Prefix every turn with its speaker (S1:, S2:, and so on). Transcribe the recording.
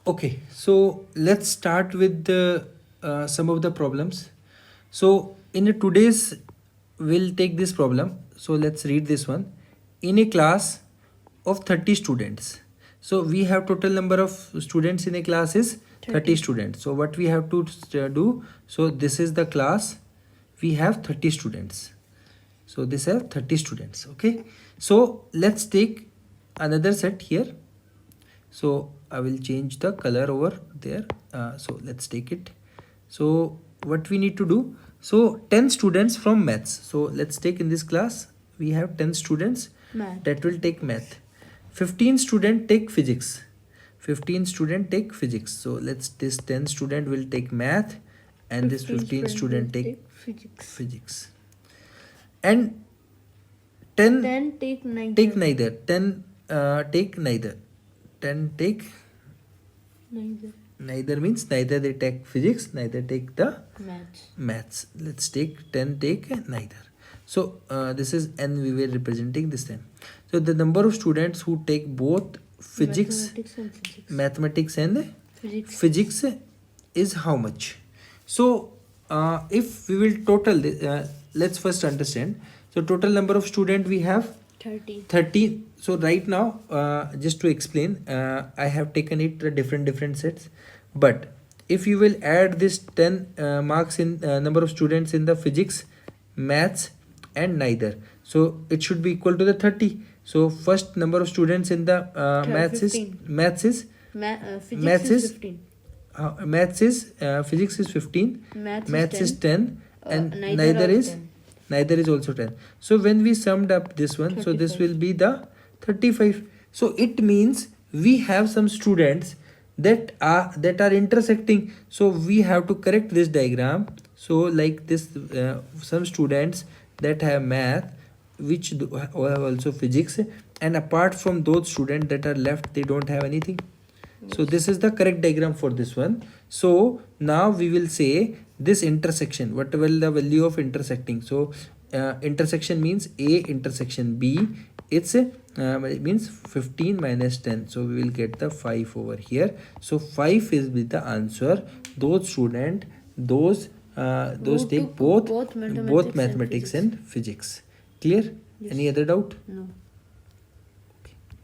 S1: Okay, so let's start with some of the problems. So in today's, we'll take this problem. So let's read this one. In a class of 30 students. So we have total number of students in a class is 30 students. So what we have to do, so this is the class, we have 30 students. So this have 30 students. Okay, so let's take another set here. So I will change the color over there. So let's take it. So what we need to do, so 10 students from maths. So let's take in this class, we have 10 students
S2: Math.
S1: that will take math. 15 student take physics. 15 student take physics. So let's, this 10 student will take math, and this 15 student take physics. And 10
S2: Then take neither.
S1: take neither. 10 take neither. 10 take
S2: Neither.
S1: neither means neither they take physics, neither take the
S2: Maths.
S1: maths. Let's take 10 take neither. So this is n, we were representing this 10. So the number of students who take both physics,
S2: Mathematics and
S1: physics is how much? So if we will total this, let's first understand. So total number of student we have 30. So right now, just to explain, I have taken it different sets. But if you will add this 10 marks in number of students in the physics, maths and neither, so it should be equal to the 30. So first number of students in the maths is
S2: 15.
S1: maths is
S2: Physics
S1: Maths
S2: is
S1: is
S2: 15.
S1: maths is physics is 15, maths is 10, and neither is
S2: 10.
S1: neither is also 10. So when we summed up this one, so this
S2: 35.
S1: will be the 35. So it means we have some students that are intersecting. So we have to correct this diagram. So like this, some students that have math, which have also physics, and apart from those students that are left, they don't have anything. So this is the correct diagram for this one. So now we will say this intersection, whatever the value of intersecting. So intersection means A intersection B. It means 15 minus 10. So we will get the 5 over here. So 5 is with the answer. Those student, those take
S2: took
S1: both
S2: both mathematics
S1: mathematics and physics. Clear?
S2: Yes.
S1: Any other doubt?
S2: No.